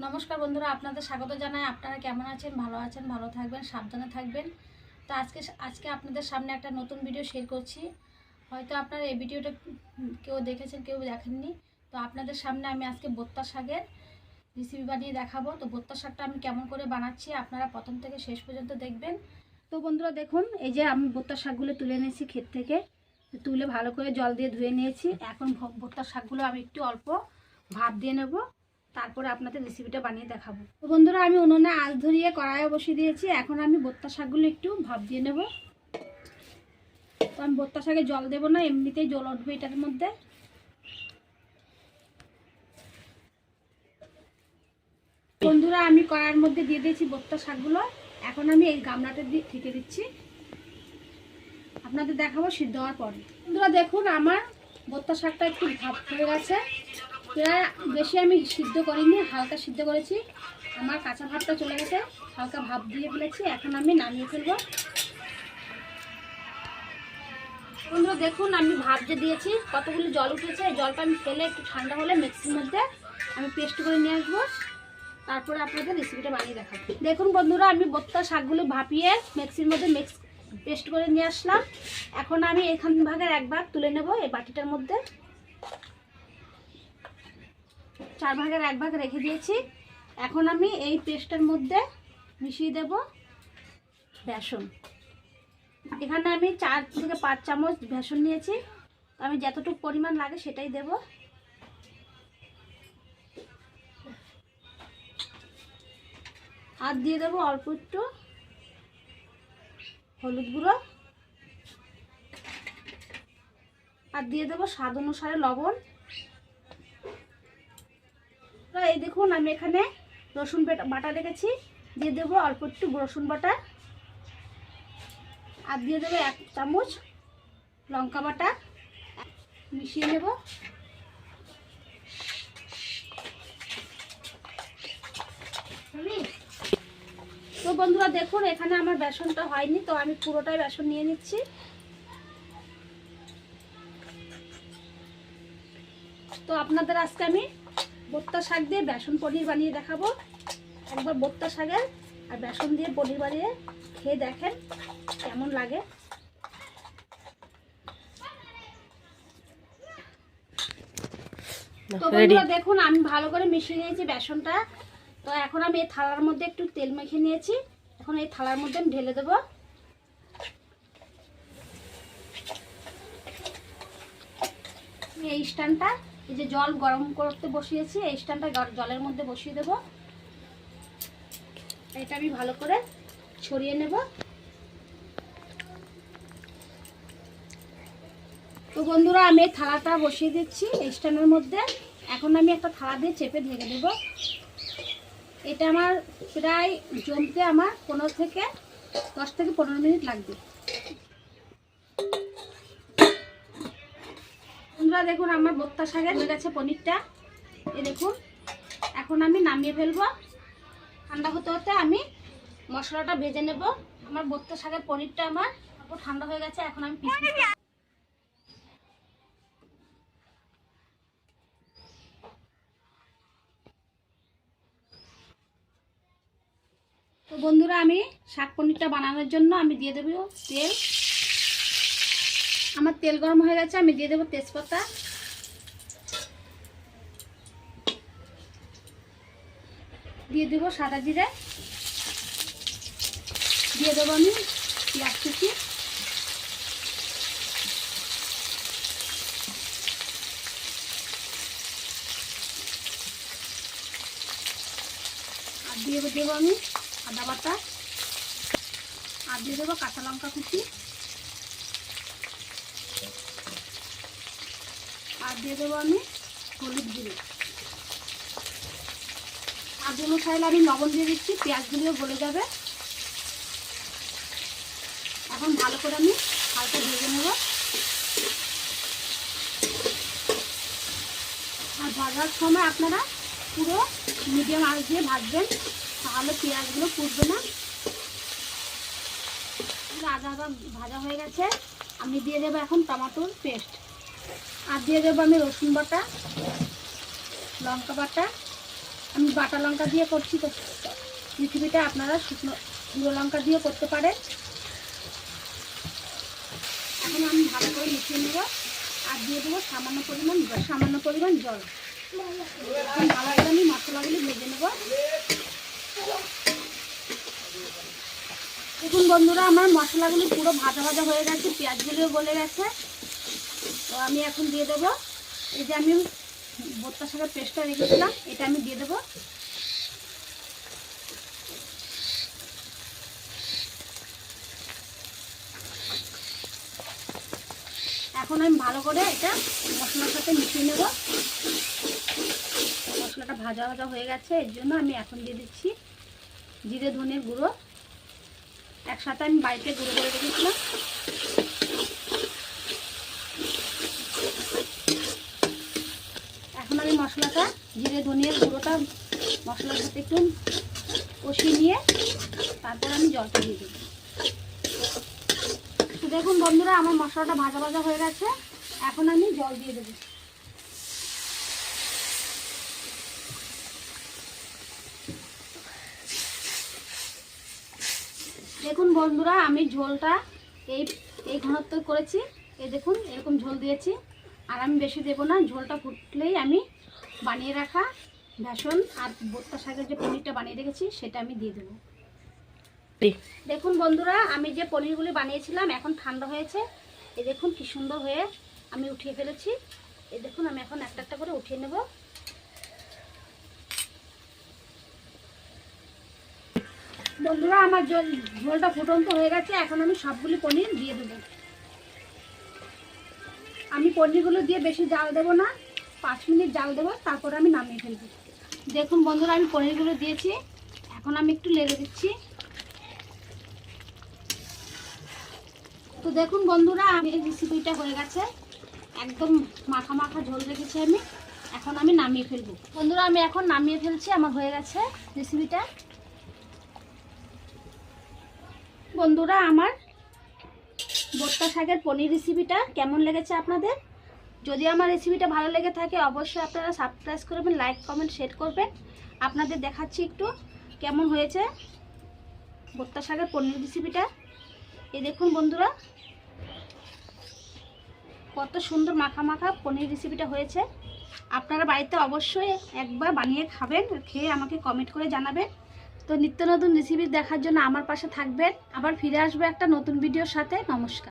নমস্কার বন্ধুরা, আপনাদের স্বাগত জানাই। আপনারা কেমন আছেন? ভালো থাকবেন, সাবধানে থাকবেন। তো আজকে আপনাদের সামনে একটা নতুন ভিডিও শেয়ার করছি। হয়তো আপনারা এই ভিডিওটা কেউ দেখেছেন, কেউ দেখেননি। তো আপনাদের সামনে আমি আজকে বোত্তা শাকের রেসিপি বানিয়ে দেখাবো। তো বোত্তা শাকটা আমি কেমন করে বানাচ্ছি আপনারা প্রথম থেকে শেষ পর্যন্ত দেখবেন। তো বন্ধুরা দেখুন, এই যে আমি বোত্তা শাকগুলো তুলে নিয়েছি ক্ষেত থেকে, তুলে ভালো করে জল দিয়ে ধুয়ে নিয়েছি। এখন বোত্তা শাকগুলো আমি একটু অল্প ভাপ দিয়ে নেব, তারপরে আপনাদের রেসিপিটা বানিয়ে দেখাবো। তো বন্ধুরা আমি উনুনে আঁচ ধরিয়ে কড়াইয়ে বসিয়ে দিয়েছি। এখন আমি বোত্তা শাকগুলো একটু ভাপ দিয়ে নেব। তো আমি বোত্তা শাকে জল দেবো না, এমনিতেই জল উঠবে এটার মধ্যে। বন্ধুরা আমি কড়াইয়ের মধ্যে দিয়ে দিয়েছি বোত্তা শাকগুলো। এখন আমি এই গামলাটা দিয়ে ঢেকে দিচ্ছি, আপনাদের দেখাবো সিদ্ধ হওয়ার পরে। বন্ধুরা দেখুন, আমার বোত্তা শাকটা একটু ভাপ হয়ে গেছে। প্রায় বেশি আমি সিদ্ধ করিনি, হালকা সিদ্ধ করেছি। আমার কাঁচা ভাতটা চলে গেছে, হালকা ভাপ দিয়ে ফেলেছি। এখন আমি নামিয়ে ফেলবো। বন্ধুরা দেখুন, আমি ভাপ যে দিয়েছি, কতগুলো জল উঠেছে। এই জলটা আমি ফেলে একটু ঠান্ডা হলে মিক্সির মধ্যে আমি পেস্ট করে নিয়ে আসবো, তারপরে আপনাদের রেসিপিটা বানিয়ে দেখাবো। দেখুন বন্ধুরা, আমি বোত্তা শাকগুলো ভাপিয়ে মিক্সির মধ্যে পেস্ট করে নিয়ে আসলাম। এখন আমি এখান ভাগের এক ভাগ তুলে নেব এই বাটিটার মধ্যে। 4 ভাগের 1 ভাগ রেখে দিয়েছি। এখন আমি এই পেস্টের মধ্যে মিশিয়ে দেব বেসন। এখানে আমি 4 থেকে 5 চামচ বেসন নিয়েছি। আমি যতটুকু পরিমাণ লাগে সেটাই দেব। আর দিয়ে দেবো অল্প একটু হলুদ গুঁড়ো, আর দিয়ে দেবো স্বাদ অনুসারে লবণ। এই দেখুন, আমি এখানে রসুন বাটা রেখেছি, দিয়ে দেবো অল্প একটু রসুন বাটা। আর দিয়ে দেবো 1 চামচ লঙ্কা বাটা, মিশিয়ে নেব। তো বন্ধুরা দেখুন, এখানে আমার বেসনটা হয়নি, তো আমি পুরোটাই বেসন নিয়ে নিচ্ছি। তো আপনাদের আজকে আমি বোত্তা শাক দিয়ে বেসন পনির বানিয়ে দেখাবো। একবার বোত্তা শাকের আর বেসন দিয়ে পনির বানিয়ে খেয়ে দেখেন কেমন লাগে। তো বন্ধুরা দেখুন, আমি ভালো করে মিশিয়ে নিয়েছি বেসনটা। তো এখন আমি এই থালার মধ্যে একটু তেল মেখে নিয়েছি। এখন এই থালার মধ্যে আমি ঢেলে দেবো। এই স্ট্যান্ডটা, এই যে জল গরম করতে বসিয়েছি, এই স্ট্যান্ডটা জলের মধ্যে বসিয়ে দেবো। এটা আমি ভালো করে ছড়িয়ে নেব। তো বন্ধুরা আমি এই থালাটা বসিয়ে দিচ্ছি এই স্ট্যান্ডের মধ্যে। এখন আমি একটা থালা দিয়ে চেপে ঢেকে দেব। এটা আমার প্রায় জমতে আমার 10 থেকে 15 মিনিট লাগবে। বন্ধুরা দেখুন, আমার বোত্তা শাকের হয়ে গেছে পনিরটা। এই দেখুন, এখন আমি নামিয়ে ফেলবো। ঠান্ডা হতে হতে আমি মশলাটা ভেজে নেব। আমার বোত্তা শাকের পনিরটা আমার ঠান্ডা হয়ে গেছে। এখন আমি তো বন্ধুরা আমি শাক পনিরটা বানানোর জন্য আমি দিয়ে দেব তেল। আমার তেল গরম হয়ে গেছে, আমি দিয়ে দেব তেজপাতা, দিয়ে দেব সাদা জিরে, দিয়ে দেবো আমি পেঁয়াজ কুচি, আর দিয়ে দেবো আমি আদা বাটা, আর দিয়ে দেবো কাঁচা লঙ্কা কুচি, আর দিয়ে দেবো আমি হলুদ গুঁড়ো। আর দুটো খাইলে আমি লবণ দিয়ে দিচ্ছি, পেঁয়াজগুলিও গলে যাবে। এখন ভালো করে আমি হালকা ভেজে নেব। আর ভাজার সময় আপনারা পুরো মিডিয়াম আঁচ দিয়ে ভাজবেন, তাহলে পেঁয়াজগুলো পুড়বে না। আদা ভাজা হয়ে গেছে, আমি দিয়ে দেবো এখন টমেটোর পেস্ট। আর দিয়ে দেবো আমি রসুন বাটা, লঙ্কা বাটা, আমি বাটা লঙ্কা দিয়ে করছি, তো রেসিপিটা আপনারা শুকনো গুঁড়ো লঙ্কা দিয়ে করতে পারেন। এখন আমি ভালো করে মিশিয়ে নেব আর দিয়ে দেবো সামান্য পরিমাণ জল। এখন ভালো করে আমি মশলাগুলি ভেজে নেব। দেখুন বন্ধুরা, আমার মশলাগুলি পুরো ভাজা ভাজা হয়ে গেছে, পেঁয়াজগুলিও গলে গেছে। তো আমি এখন দিয়ে দেবো এই যে আমি ভর্তা শাকের পেস্টটা রেখেছিলাম, এটা আমি দিয়ে দেবো। এখন আমি ভালো করে এটা মশলার সাথে মিশিয়ে নেব। মশলাটা ভাজা ভাজা হয়ে গেছে, এর জন্য আমি এখন দিয়ে দিচ্ছি জিরে ধনের গুঁড়ো। একসাথে আমি বাড়িতে গুঁড়ো করে রেখেছিলাম। এখন আমি মশলাটা জিরে ধনিয়ার গুঁড়োটা মশলার সাথে একটু কষিয়ে নিয়ে তারপর আমি জলটা দিয়ে দেবো। তো দেখুন বন্ধুরা, আমার মশলাটা ভাজা ভাজা হয়ে গেছে, এখন আমি জল দিয়ে দেবো। দেখুন বন্ধুরা, আমি ঝোলটা এই ঘনত্ব করেছি। এই দেখুন এরকম ঝোল দিয়েছি, আর আমি বেশি দেবো না। ঝোলটা ফুটলেই আমি বানিয়ে রাখা বেসন আর ভর্তা শাকের যে পনিরটা বানিয়ে রেখেছি সেটা আমি দিয়ে দেবো। দেখুন বন্ধুরা, আমি যে পনিরগুলি বানিয়েছিলাম এখন ঠান্ডা হয়েছে। এই দেখুন কি সুন্দর হয়ে আমি উঠিয়ে ফেলেছি। এই দেখুন আমি এখন একটা একটা করে উঠিয়ে নেব। বন্ধুরা, আমার ঝোলটা ফুটন্ত হয়ে গেছে, এখন আমি সবগুলি পনির দিয়ে দেবো। আমি পনিরগুলো দিয়ে বেশি জাল দেবো না, 5 মিনিট জাল দেবো, তারপর আমি নামিয়ে ফেলবো। দেখুন বন্ধুরা, আমি পনিরগুলো দিয়েছি, এখন আমি একটু লেড়ে দিচ্ছি। তো দেখুন বন্ধুরা, আমি রেসিপিটা হয়ে গেছে, একদম মাখা মাখা ঝোল রেখেছি আমি। এখন আমি নামিয়ে ফেলবো। বন্ধুরা, আমি এখন নামিয়ে ফেলছি, আমার হয়ে গেছে রেসিপিটা। বন্ধুরা, আমার ভর্তা শাকের পনির রেসিপিটা কেমন লেগেছে আপনাদের? যদি আমার রেসিপিটা ভালো লেগে থাকে অবশ্যই আপনারা সাবস্ক্রাইব করবেন, লাইক কমেন্ট শেয়ার করবেন। আপনাদের দেখাচ্ছি একটু কেমন হয়েছে ভর্তা শাকের পনির রেসিপিটা। এই দেখুন বন্ধুরা, কত সুন্দর মাখা মাখা পনির রেসিপিটা হয়েছে। আপনারা বাড়িতে অবশ্যই একবার বানিয়ে খাবেন, খেয়ে আমাকে কমেন্ট করে জানাবেন। তো নিত্য নতুন রেসিপি দেখার জন্য আমার পাশে থাকবেন। আবার ফিরে আসবো একটা নতুন ভিডিওর সাথে। নমস্কার।